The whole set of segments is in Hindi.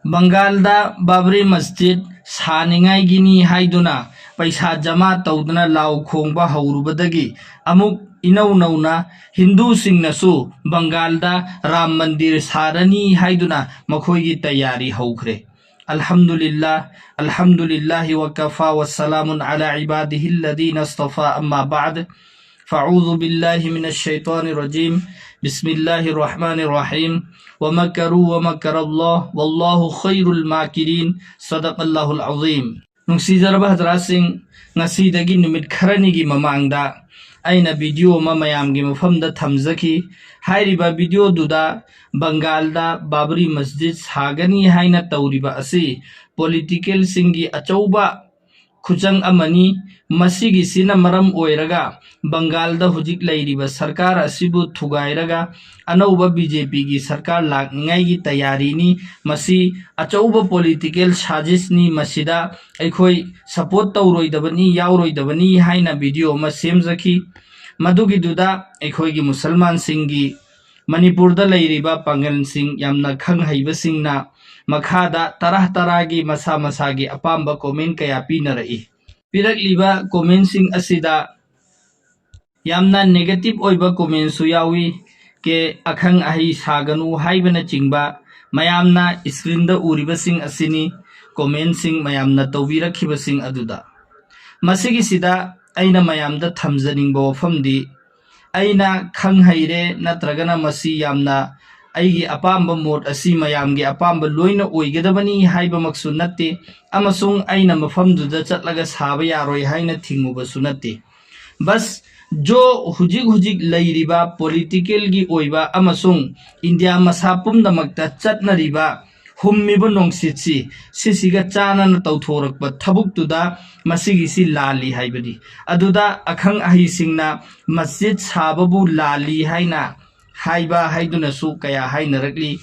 बंगालदा बाबरी मस्जिद सानिंगाइगिनी हाइदुना पैसा जमा तौदना लाउ खोंबा हौरुबदगी अमुक इनौ नौना हिंदू सिंगनसु बंगालदा राम मंदिर सारनी हाइदुना मखोइगी तैयारी हौख्रे। अल्हम्दुलिल्लाह वकफा वस्सलामुन अला इबादिहिल्लज़ीना इस्तफ़ा अम्मा बाद फ़अऊज़ु बिल्लाहि मिनश्शैतानिर रजीम बिस्मिल्लाहिर रहमानिर रहीम वमकरू वमकरल्लाह वल्लाहु खैरुल माकिरीन सदक़ल्लाहुल अज़ीम। नुंसीजरबा हजरासिंग ngasi numit kharani mamangda aina video ma mayamgi mafamda thamjaki hairiba video duda Bangalda Babri Masjid sagani haina tauriba asi political singi achauba खुजंग अमनी मसीगी सिना मरम ओइरगा बंगालदा हुजिक लैरिबा सरकार असिबु थुगाइरगा अनौबा बीजेपी की सरकार लाकनिंगाई की तैयारीनी मसी अचौबा पॉलिटिकल साजिशनी मसीदा अखोई सपोर्ट तौरोइदबनी याउरोइदबनी हाइना वीडियो मा सेमजखी मदुगी दुदा अखोई की मुसलमान सिंगी मणिपुर दा लैरिबा पांगल सिंग यामना खंग हैबा सिंगना मखादा तरह तरह की मसा मसा की अपाम्बा कमेंट कया पीनरई पिरकलिबा कमेंट सिंग असिदा यामना नेगेटिव ओइबा कमेंट सु यावी के अखंग अहि सागनु हाइबना चिंगबा मयामना स्क्रीन दा उरिबा सिंग असिनी कमेंट सिंग मयामना तौबिरखिबा सिंग अदुदा मसिगी सिदा अइना मयामदा थमजनिंगबा वफमदी अइना खंग हैरे नत्रगना मसी यामना अइगी अपाम्बा मोड असी मयामगे अपाम्बा लोइना ओइगदबनी हाइबा मकसु नत्ते अमसुंग अइना मफमदुदा चटलगा साबा यारोय हाइना थिंगुबसु नत्ते बस जो हुजिक हुजिक लैरिबा पॉलिटिकल की ओइबा अमसुंग इंडिया मसा पुमदमक्ता चटनरिबा हुम्मिबा नोंगसितसी सिसिगा चानना तौथोरकबा थबुकतुदा मसिगिसी लाली हाइबदी अदुदा अखंग अहिसिंगना मस्जिद साबबु लाली हाइना हाइबा हाइदुनसु कया हाइनरकली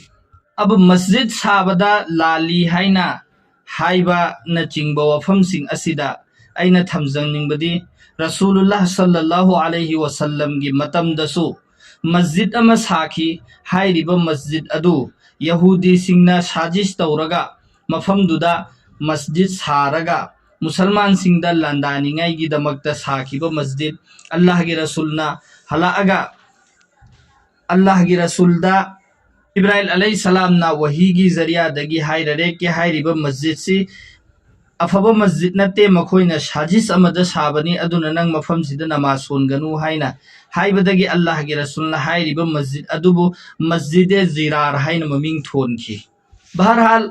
अब मस्जिद साबदा लाली हाइना हाइबा न चिंगबा वफमसिंग असिदा अइना थमजंगनिंगबदी रसूलुल्लाह सल्लल्लाहु अलैहि वसल्लम की मतमदसु मस्जिद अमा साखी हाइरिबा मस्जिद अदु यहूदी सिंगना साजिश तौरगा मफमदुदा मस्जिद सारगा मुसलमान सिंगदा लंदानिंगाई की दमकता साखिबा मस्जिद अल्लाह के रसूलना हलाअगा अल्लाह की रसूलदा इब्राहिम अलैहिस्सलाम ना वही की जरिया दगी हाइररे के हाइरिबा मस्जिद से अफबा मस्जिद नते मखोइना साजिश अमदा साबनी अदुना नंग मफम सिदा नमाज सोनगनु हाइना हाइबदगी अल्लाह के रसूलना हाइरिबा मस्जिद अदुबु मस्जिद जिरार हाइना ममिंग थोनखी। बहरहाल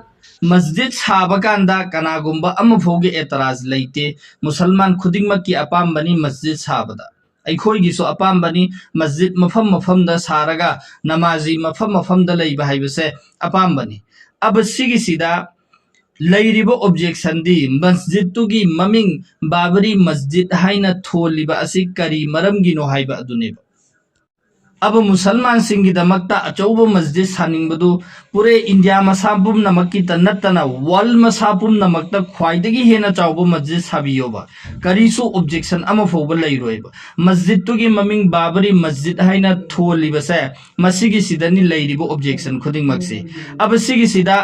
मस्जिद साबा कांदा कनागुंबा अमफोगे एतराज लैते मुसलमान खुदिंगमक की अपाम्बनी मस्जिद साबदा अखोइगिसो अपाम्बनी मस्जिद मफम मफमदा सारगा नमाजी मफम मफमदा लैबा हाइबसे अपाम्बनी अब सिगिसिदा लैरिबो ऑब्जेक्शन दी मस्जिद तुगी ममिंग बाबरी मस्जिद हाइना थोलिबा असि करी मरमगिनो हाइबा अदुनेबा अब मुसलमान सिंगी दमक्ता अचौबो मस्जिद सानिंगबदु पूरे इंडिया मसापुम नमक्की तन्नतना वर्ल्ड मसापुम नमक्ता ख्वाइदगी हेना चाउबो मस्जिद साबियोबा करीसु ऑब्जेक्शन अमा फोबा लैरोइबा मस्जिद तुगी ममिंग बाबरी मस्जिद हाइना थोलिबसे मसिगी सिदनी लैरिबो ऑब्जेक्शन खुदिंग मक्से अब सिगी सिदा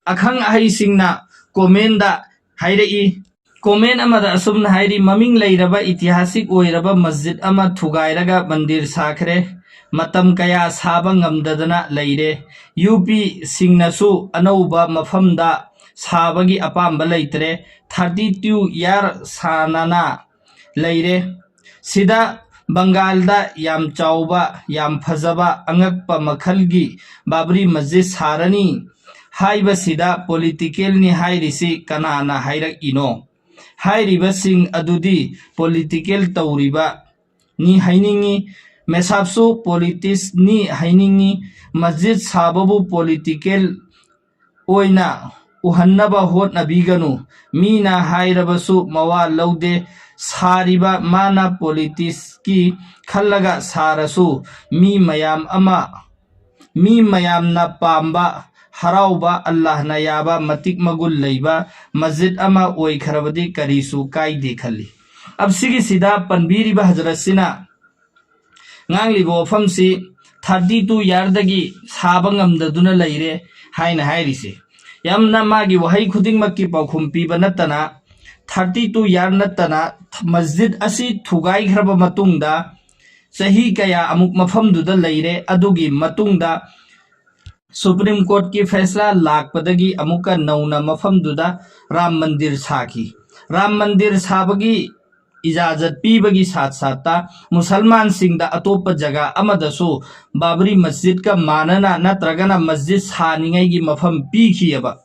अखंग अहि सिंगना कोमेंदा हाइरई कोमेन अमदा असुमना हाइरी ममिंग लैरबा ऐतिहासिक ओइरबा मस्जिद अमा थुगाइरगा मंदिर साखरे मतम कया साबा ngamdadana लैरे यूपी सिंगनसु अनौबा मफमदा साबगी अपाम्बा लैतरे 32 यार सानाना लैरे सिदा बंगालदा याम चाउबा याम फजबा अंगकपा मखलगी बाबरी मस्जिद सारनी हाइबा सिदा पॉलिटिकल नि हाइरिसी कनाना हाइरक इनो हाइरिबा सिंग अदुदी पॉलिटिकल तौरिबा नि हाइनिंगी मेसाबसु पॉलिटिक्स नि हाइनिंगी मस्जिद साबबु पॉलिटिकल ओइना उहन्नबा होटनबिगनु मीना हाइरबसु मवा लौदे सारिबा माना पॉलिटिक्स की खल्लगा सारसु मी मयाम ना पाम्बा हराउबा अल्लाह ना याबा मतिक मगुल लैबा मस्जिद अमा ओइ खरबदी करीसु काइदे खल्ली। अब सिगी सिदा पनबीरिबा हजरत nganglibo famsi 32 yardagi sabangam da duna laire haina hairise यामना मागी वहाई खुदिंगमक्की पाउखुम पीबा नत्तना 32 यार नत्तना मस्जिद असी थुगाइख्रबा मतुंगदा सही कया अमुक मफमदुदा लैरे अदुगी मतुंगदा सुप्रीम कोर्ट की फैसला लाकपदगी अमुका नौना मफमदुदा राम मंदिर साखी राम मंदिर साबगी इजाजत पीबगी साथ साथ मुसलमान सिंह अतोप जगह अमदसु बाबरी मस्जिद का मानना नत्रगना मस्जिद सानिंगई मफम पीखियबा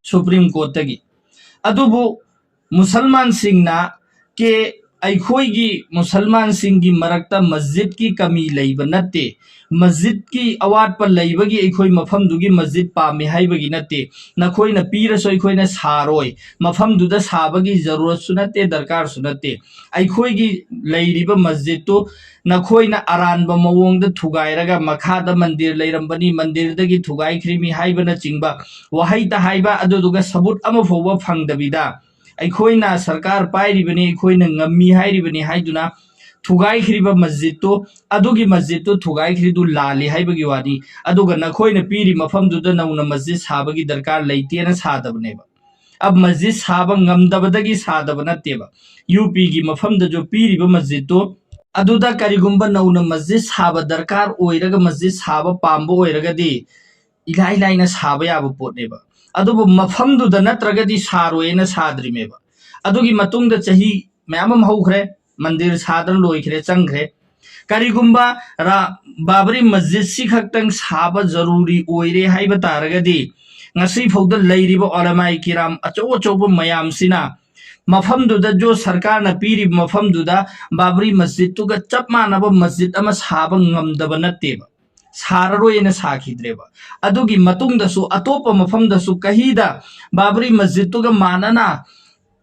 सुप्रीम कोर्ट की अदुबु मुसलमान सिंह के अखोगी मुसलमान सिंह की मरक्ता मस्जिद की कमी लैब नत्ते मस्जिद की अवाट पर लैबगी अखोई मफमदुगी मस्जिद पामे हाइबगी नत्ते नखोइना पीरसो अखोइना सारोय मफमदुदा साबगी जरूरत सुनते दरकार सुनते अखोगी लैरिबा मस्जिद तो नखोइना अरानबा मवोंगदा थुगाइरगा मखादा मंदिर लैरंबनी मंदिरदगी थुगाइख्रिमी हाइबना चिंबा वहाइता हाइबा अदुदुगा सबूत अमा फोबा फंगदबिदा अखोइना सरकार पाइरिबनी अखोइना ngami hairibani haiduna थुगाइख्रिबा मस्जिद तो अदुगी मस्जिद तो थुगाइख्रिदु लाली हाइबगी वानी अदुगा नखोइना पीरी मफमदुदा नौना मस्जिद साबगी दरकार लैतेना सादबनेबा अब मस्जिद साबा ngamdabadagi सादब नत्तेबा यूपी की मफमदा जो पीरीबा मस्जिद तो अदुदा करिगुंबा नौना मस्जिद साबा दरकार ओइरगा मस्जिद साबा पाम्बो ओइरगदी इलाइ लाइना साबा याबा पोटनेबा अदुबु मफमदुदा नत्रगदी सारोयना साद्रिमेबा अदुगी मतुंगदा चही मैम हौख्रे मंदिर सादन लोइख्रे चंख्रे करिगुंबा बाबरी मस्जिद सी खक्तंग साबा जरूरी ओइरे हाइबा तारगदी ngasi फौदा लैरिबा ओलमाई किराम अचो अचोबा मयामसिना मफमदुदा जो सरकार ना पीरी मफमदुदा बाबरी मस्जिद तुगा चप मानबा मस्जिद अमा साबा ngamdaba नत्तेबा साररोयना साखिद्रेबा अदुगी मतुंगदसु अतोप मफमदसु कहीदा बाबरी मस्जिद तुगा मानना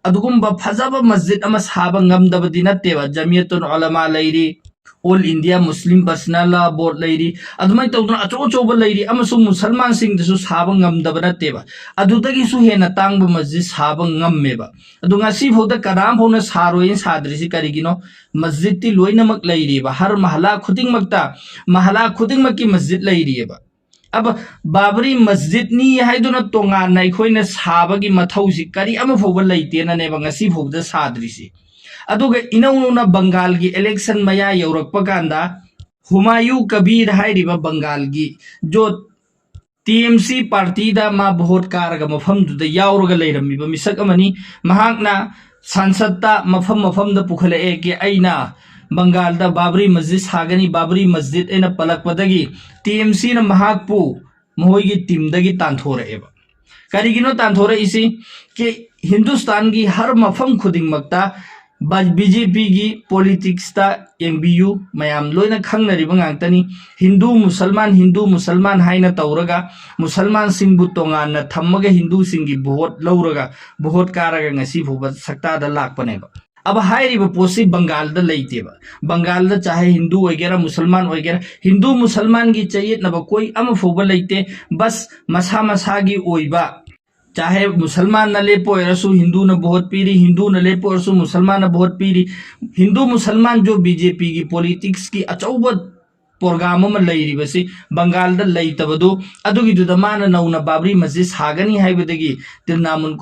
अदुगुंबा फजबा मस्जिद अमा साबा ngamdabadi नत्तेबा जमियतुल उलमा लैरी all India Muslim personal law board लैरी अदुमाय तौदुना अचो अचोबा लैरी अमसु मुसलमान सिंह दसु साबा ngamdaba नत्तेबा अदुदगिसु हेना तांगबा मस्जिद साबा ngamमेबा अदुंगासी फौदा कदाम फौना सारोइन साद्रिसि करिगिनो मस्जिद ति लोइनमक लैरीबा हर महला खुदिंगमकी मस्जिद लैरीबा अब बाबरी मस्जिद नी हाइदुना तोंगान नाइखोइना साबगी मथौसि करी अमा फौबा लैतेना नेबा ngasi फौदा साद्रिसि अदुगा इनौना बंगाल की इलेक्शन मया यौरक्पा कांदा हुमायूं कबीर हाइरिबा बंगाल की जो टीएमसी पार्टी दा मा वोट कारगा मफमदुदा यावरगा लैरमिबा मिसक अमनी महाकना संसदता मफम दा पुखलए के अइना बंगाल दा बाबरी मस्जिद सागनी बाबरी मस्जिद एना पलकपदगी टीएमसी ना महाकपु मोहगी टीम दगी तांथोरएबा करिगिनो तांथोरइसि के हिंदुस्तान की हर मफम खुदिंगमक्ता बीजेपी की पॉलिटिक्स एंबियू मयाम लोइना खंगनरिबा ngantani हिंदू मुसलमान हाइना तौरगा मुसलमान सिंबु तोंगाना थम्मगा हिंदू सिंगी वोट लौरगा वोट कारगा ngasi फुबा सक्तादा लाकपनेबा अब हाइरिबा पोसी बंगाल दा लैतेबा बंगाल दा चाहे हिंदू वगैरह मुसलमान वगैरह हिंदू मुसलमान की चाहिए नबा कोई अम फुबा लैते बस मसा मसागी ओइबा चाहे मुसलमान न लेपोरसु हिंदू न वोट पीरी हिंदू न लेपोरसु मुसलमान न वोट पीरी हिंदू मुसलमान जो बीजेपी की पॉलिटिक्स की अचौब प्रोग्राम में लैरिबसी बंगाल दा लैतबदु अदुगी दुदा माना नौना बाबरी मस्जिद सागनी हाइबदगी तृणमूल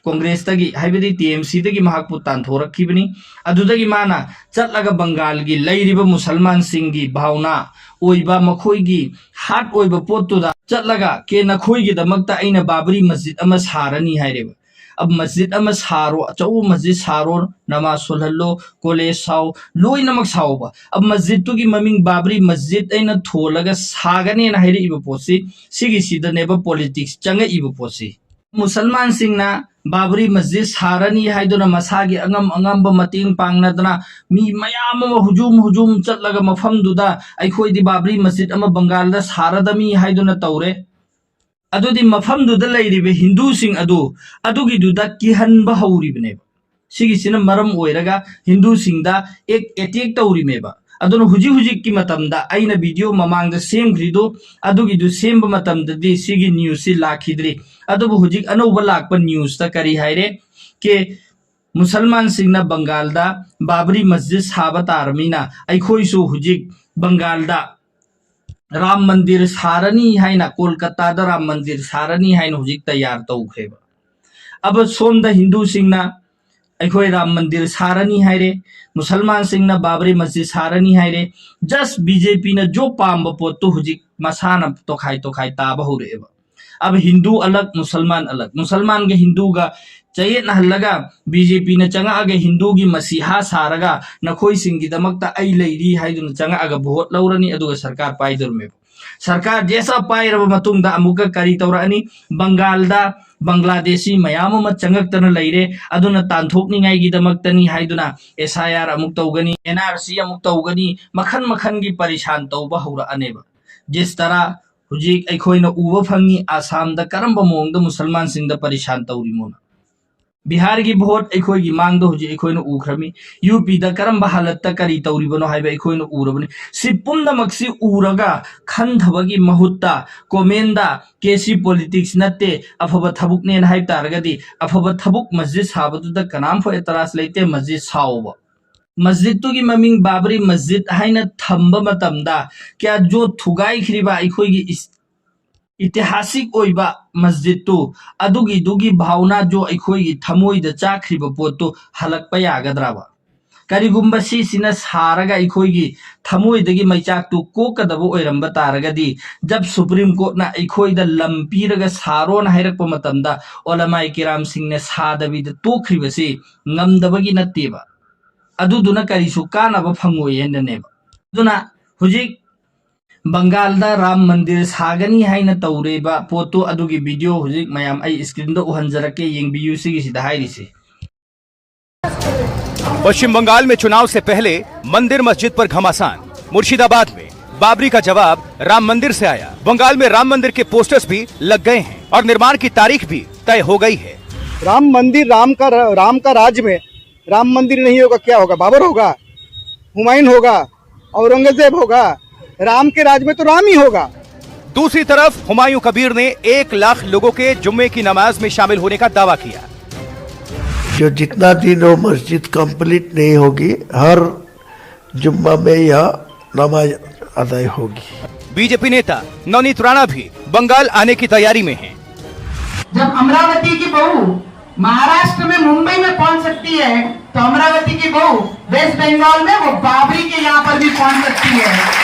कांग्रेस तगी हाइबदी टीएमसी तगी महाकपु तांथोरखिबनी अदुदगी माना चटलगा बंगाल की लैरिबा मुसलमान सिंह की भावना ओइबा मखोइगी हाट ओइबा पोतुदा चटलगा के नखोइगी दमकता अइना बाबरी मस्जिद अमा सारनी हाइरेबा अब मस्जिद अमा सारो अचौ मस्जिद सारो नमाज सोलहल्लो कॉलेज साओ लोई नमक साओबा अब मस्जिद तुगी ममिंग बाबरी मस्जिद अइना थोलगा सागने ना हाइरे इबा पोसी सिगी सिदनेबा पॉलिटिक्स चंगा इबा पोसी मुसलमान सिंह ना बाबरी मस्जिद सारनी हाइदुना मसागी अंगम मतेंग पांगनदना मी मयाम हुजूम चटलगा मफमदुदा अखोइदी बाबरी मस्जिद अमा बंगाल दा सारदमी हाइदुना तौरे अदुदी मफमदुदा लैरिबे हिंदू सिंह अदुगी दुदा किहनबा हौरिबनेबा सिगिसिना मरम ओइरगा हिंदू सिंह दा एक अटैक तौरिमेबा अदुना हुजी की मतमदा आइना वीडियो ममांग दा सेमग्रिदो अदुगी दु सेमबा मतमददी सिगी न्यूज़ सि लाखिद्री अदुबु हुजी अनौबा लाकपा न्यूज़ ता करी हाइरे के मुसलमान सिंह ना बंगाल दा बाबरी मस्जिद साबा तारमीना अखोइसु हुजी बंगाल दा राम मंदिर सारनी है कोलकाता राम मंदिर सारनी है हुजिक तैयार तौख्रेब अब सोम हिंदू सिंगना अखोई राम मंदिर सारनी है मुसलमान सिंगना बाबरी मस्जिद सारनी है जस्ट बीजेपी ने जो पाम पोतो हुजिक मसाना तोखाई ताब होरेब अब हिंदू अलग मुसलमान के हिंदू का चयेत नहलगा बीजेपी ने चंगागे हिंदू की मसीहा सारगा नखोई सिंगिदमक्ता आई लेरी हाइदुन चंगागा वोट लौरनी अदुगा सरकार पाइदुरमे सरकार जैसा पाइरब मतुंगदा अमुका करी तौरानी बंगालदा बांग्लादेशी मयाम अमा चंगक्तन लेरे अदुना तांथोकनिंगाइगिदमक्तनी हाइदुना एसआईआर अमुक तौगनी एनआरसी अमुक तौगनी मखन मखन की परेशान तौबा हौराअनेबा जिस तरह हुजिक अखोइना उबा फंगी आसाम दा करंबा मोंग दा मुसलमान सिंह दा परेशान तौरिमोना बिहार की भोट अखोई मांग हुजिक अखोइना उख्रमी यूपी दा करंबा हालत करी तौरिबनो हाइबा अखोइना उरबनी सि पुंदमक्सि उरगा खंधबगी महुत्ता कोमेंदा केसी पॉलिटिक्स नत्ते अफबा थबुकनेन हाइब तारगदी अफबा थबुक मस्जिद साबदुदा कनाम फो एतरास लेते मस्जिद साओबा मस्जिद की ममिंग बाबरी मस्जिद हाइना थंबा मतमदा क्या जो थुगाइख्रिबा अखोइगी इतिहासिक ओइबा मस्जिद तो अदुगी दुगी भावना जो अखोइगी थमोइदा चाख्रिबा पोतो हलकपा यागद्राबा करिगुम्बा सिसिना सारगा अखोइगी थमोइदगी मैचाक तु कोकदबो ओइरंबा तारगदी जब सुप्रीम कोर्ट ना अखोइदा लंपीरगा सारोन हाइरकपा मतमदा ओलमाई किराम सिंह ने सादबीदा तोख्रिबसी ngамदबगी नत्तेबा अदुदुना करिसु कानाबा फंगोयेननेबा दुना हुजिक बंगाल राम मंदिर सागनी है तौरेबा पोतो अदुगी वीडियो हुजिक मयाम आई स्क्रीन दो उहंजरके येंगबियु सिगिसिदा हाइरिसे। पश्चिम बंगाल में चुनाव से पहले मंदिर मस्जिद पर घमासान। मुर्शिदाबाद में बाबरी का जवाब राम मंदिर से आया। बंगाल में राम मंदिर के पोस्टर्स भी लग गए हैं और निर्माण की तारीख भी तय हो गई है। राम मंदिर राम का राज में राम मंदिर नहीं होगा क्या होगा? बाबर होगा, हुमायूं होगा, औरंगजेब होगा। राम के राज में तो राम ही होगा। दूसरी तरफ हुमायूं कबीर ने 1 लाख लोगों के जुम्मे की नमाज में शामिल होने का दावा किया। जो जितना दिन वो मस्जिद कंप्लीट नहीं होगी, हर जुम्मा में यह नमाज अदा होगी। बीजेपी नेता नवनीत राणा भी बंगाल आने की तैयारी में हैं। जब अमरावती की बहू महाराष्ट्र में मुंबई में पहुंच सकती है तो अमरावती की बहू वेस्ट बंगाल में वो बाबरी के यहाँ पर भी पहुंच सकती है।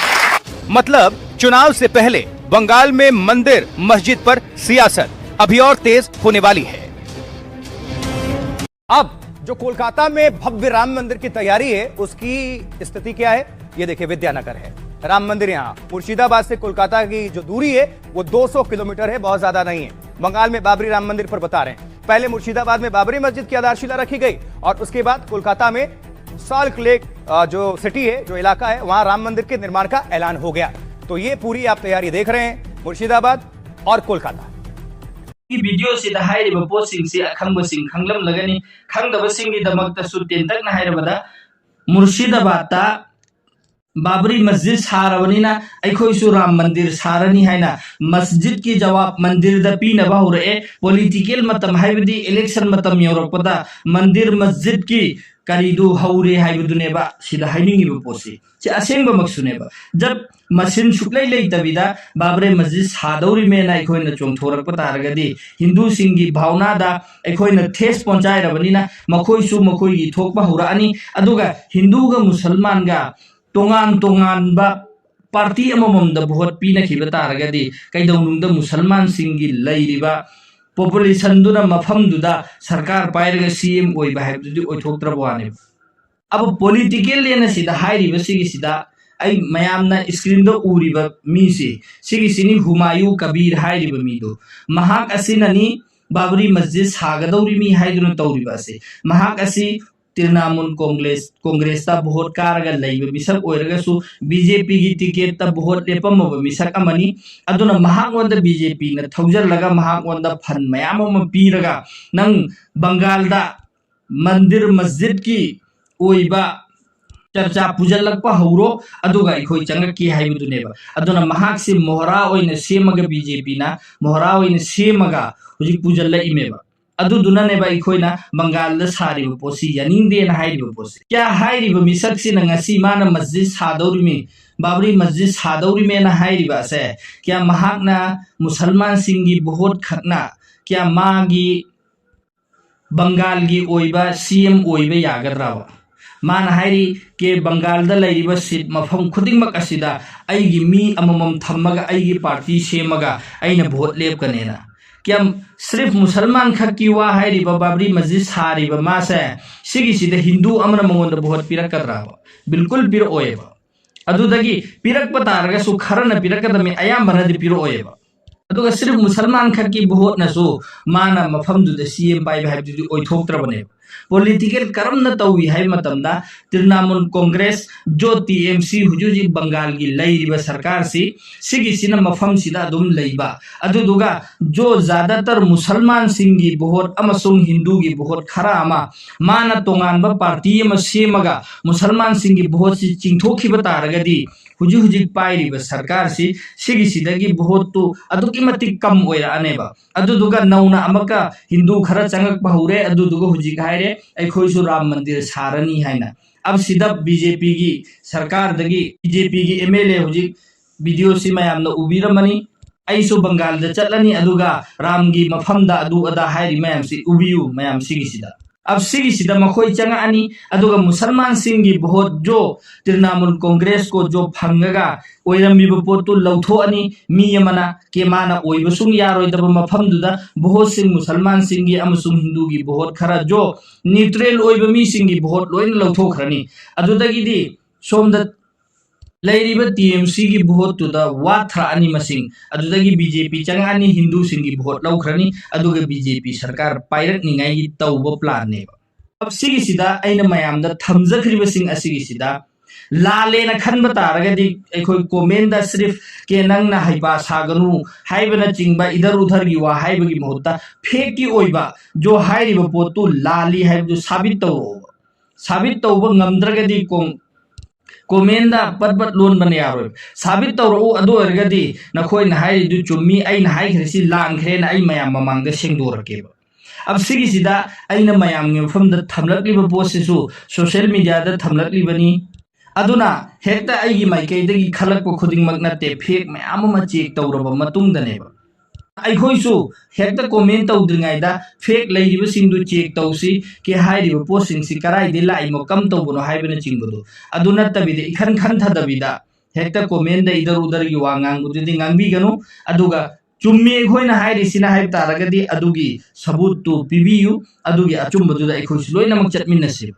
मतलब चुनाव से पहले बंगाल में मंदिर मस्जिद पर सियासत अभी और तेज होने वाली है। अब जो कोलकाता में भव्य राम मंदिर की तैयारी है उसकी स्थिति क्या है, ये देखिए विद्यानगर है राम मंदिर। यहाँ मुर्शिदाबाद से कोलकाता की जो दूरी है वो 200 किलोमीटर है, बहुत ज्यादा नहीं है। बंगाल में बाबरी राम मंदिर पर बता रहे हैं, पहले मुर्शिदाबाद में बाबरी मस्जिद की आधारशिला रखी गई और उसके बाद कोलकाता में सॉल्ट लेक जो सिटी है, जो इलाका है, वहां राम मंदिर के निर्माण का ऐलान हो गया। तो ये पूरी आप तैयारी देख रहे हैं मुर्शिदाबाद और कोलकाता की वीडियो से हाइरिबा पोस्टिंग से अखंग सिंह खंगलम लगनी खंगदब सिंह की दमक सुतेन तक हाइरबदा मुर्शिदाबाद बाबरी मस्जिद सारबनीना अखोइसु राम मंदिर सारनी है मस्जिद की जवाब मंदिर द पीनबा होरे पॉलिटिकल मतम हाइबदी इलेक्शन मतम यौरपदा मंदिर मस्जिद की करीदु हौरे हाइबदुनेबा सिदा हाइनिंगिबा पोसे से असेंबा मक्सुनेबा जब मशीन सुक्लै लेतबिदा बाबरी मस्जिद सादौरी मेना अखोइना चोंथोरकपा तारगदी हिंदू सिंगी भावनादा अखोइना ठेस पहुंचाइरबनीना मखोइसु मखोइगी थोकबा हौरानी अदुगा हिंदूगा मुसलमानगा तोंगान तोंगानबा पार्टी अमममदा भोट पीनखिबा तारगदी कैदौनुंगदा मुसलमान सिंगी लैरिबा पॉपुलेशन दुना मफमदुदा सरकार पाइरगा सीएम ओइबा हाइबदुदि ओइथोक्त्रबवाने अब पॉलिटिकल लेना सिदा हाइरिबा सिगिसिदा आई मयामना स्क्रीन दो उरिबा मीसे सिगिसिनी हुमायूं कबीर हाइरिबा मीदो महाक असिननी बाबरी मस्जिद सागदौरी मी हाइदुना तौरिबा से महाक असि तृणमूल कांग्रेस ता भोट कारगा लैबा मिसक ओइरगसु बीजेपी की टिकेट ता भोट लेपमबा मिसक अमनी अदुना महागवंदा बीजेपी न थौजरलगा महागवंदा फन मयाम अम पीरगा नंग बंगाल दा मंदिर मस्जिद की ओइबा चर्चा पुजलकपा हौरो अदुगा अखोइ चंगकी हाइबदुनेबा अदुना महाक से मोहरा ओइना सेमगा बीजेपी ना मोहरा ओइना सेमगा हुजि पुजल्ला इमेबा अदुदुनानेबा अखोइना बंगाल सारिबा पोसी यानिंगदेना हाइरिबा पोसी क्या हाइरिबा मिसक सिना ngasi माना मस्जिद सादौरिमी बाबरी मस्जिद सादौरी में हाइरिबा से क्या महाकना मुसलमान सिंगी बहुत खतना क्या मागी बंगाल की ओइबा सीएम ओइबा यागद्राबा मान हाइरी के बंगाल दा लैरिबा सीट मफम खुदिंगमक असिदा आइगी मी अममम थम्मगा आइगी पार्टी सेमगा आइना वोट लेपकनेना क्या सिर्फ मुसलमान खक्की वा हाइरिबा बाबरी मस्जिद सारिबा मासे सिगिसिदा हिंदू अमना मंगोंदा वोट पिरकद्राबा बिल्कुल पिरओएबा अदुदगी पिरकपा तारगसु खरना पिरकदमी अयाम्बनदि पिरओएबा अदुगा सिर्फ मुसलमान खक्की वोट नसु माना मफमदुदा सीएम पाइबा हाइबदुदि ओइथोक्त्रबने पॉलिटिकल करम न तौई है मतमदा तृणमूल कांग्रेस जो टीएमसी हुजुजी बंगाल की लैरिबा सरकार सिगिसिना मफम सिदा अदुम लैबा अदुदुगा जो ज्यादातर मुसलमान सिंगी वोट अमसुंग हिंदू की वोट खरा अमा माना तोंगानबा पार्टी अमा सेमगा मुसलमान सिंगी वोट सि चिंथोखिबा तारगदी हुजु हुजिक पाइरिबा सरकार सिगिसिदगी वोट तो अदुकी मतिक कम ओइरानेबा अदुदुगा नौना अमका हिंदू खरा चंगक बहुरे अदुदुगा हुजिक हाइरे अखोइसु राम मंदिर सारनी हाइना अब सिदा बीजेपी की सरकार दगी बीजेपी की एमएलए हुजिक वीडियो सि मयामना उबिरमनी अइसु बंगाल दा चटलनी अदुगा राम की मफमदा अदु अदा हाइरि मयाम सि उबियु मयाम सिगिसिदा अब सिगिसिदा मखोई चंगानी अदुगा मुसलमान सिंगी वोट जो तृणमूल कांग्रेस को जो फंगगा ओइरमिबा पोतु लौथोअनी मी यमना के माना ओइबसुंग यारोइदबा मफमदुदा वोट सिंग मुसलमान सिंगी अमसुंग हिंदू की वोट खरा जो न्यूट्रल ओइबा मी सिंगी वोट लोइन लौथोखरनी अदुदगिदी सोमदा लैरिबा टीएमसी की वोट तुदा वाथरा अनि मसिंग अदुदगी BJP Changani Hindu सिंगी vote लौखरनी अदुगा BJP सरकार पाइरकनिंगाई की तौबा प्लान ने अब सिगिसिदा अइना मयामदा थमजखरिबा सिंग असिगिसिदा लालेना खनबा तारगदी अखोय कमेंट सिर्फ के नंगना हाइपा सागनु हाइबना चिंगबा इधर उधर की वा हाइबगी महत्ता फेक की ओइबा जो हाइरिबा पोतु लाली हाइबदु साबित तौबा ngमद्रगदी कोमेंदा पद लोन बने यारोय साबित तौरउ अदो अरगदी नखोय नहाय दु चुम्मी आई नहाय खरसी लांखरे न आई मयाम ममांग सेंगदोरकेबा अब सिगिसिदा आइना मयाम गे मफमदा थमलकलिबा पोस्टसु सोशल मीडिया दा थमलकलिबनी अदुना हेक्ता आइगी माइकैदगी खलकपा खुदिंगमक नते फेक मयाम मा चेक तौरबा मतुंगदनेबा अखोइसु हेक्ता कमेंट तौद्रिङाइदा फेक लैरिबा सिंदु चेक तौसी के हाइरिबा पोस्टिंगसि कराइदे लाइमो कम तौबनो हाइबना चिंगबदु अदु नत्तबिदे इखन खनथदबिदा हेक्ता कमेंट इधर उधर की वांगांगबुदि ngangbiganu अदुगा चुम्मी अखोइना हाइरिसिना हाइब तारगदी अदुगी सबूत तु पिबियु अदुगी अचुम्बदुदा अखोइसु लोइनमक चटमिनसि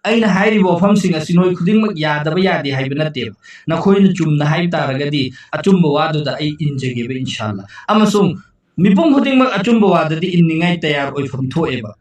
अइना हाइरिबा वफमसिंग असि नोइ खुदिंगमक यादबा यादे हाइब नत्तेब नखोइना चुम्ना हाइब तारगदी अचुम्बा वादुदा अइ इनजगेबा इंशाअल्लाह अमसुंग मिपुंग खुदिंगमक अचुम्बा वाददी इननिंगाइ तयार ओइफम थोएबा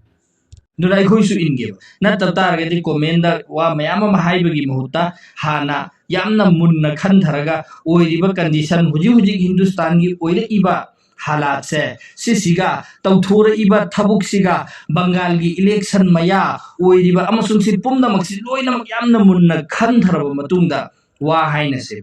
दुना अखोइसु इनगेबा नत्तब तारगदी कमेंट वा मयाम मा हाइबगी महत्ता हाना यामना मुन्ना खनधरगा ओइरिबा कंडीशन हुजी हिंदुस्तान की ओइरेइबा हालात से सिसिगा तौथोरइबा थबुकसिगा बंगाल की इलेक्शन मया ओइरिबा अमसुंग सि पुमनमक सि लोइनमक यामना मुन्ना खनधरबा मतुंगदा वा हाइनसे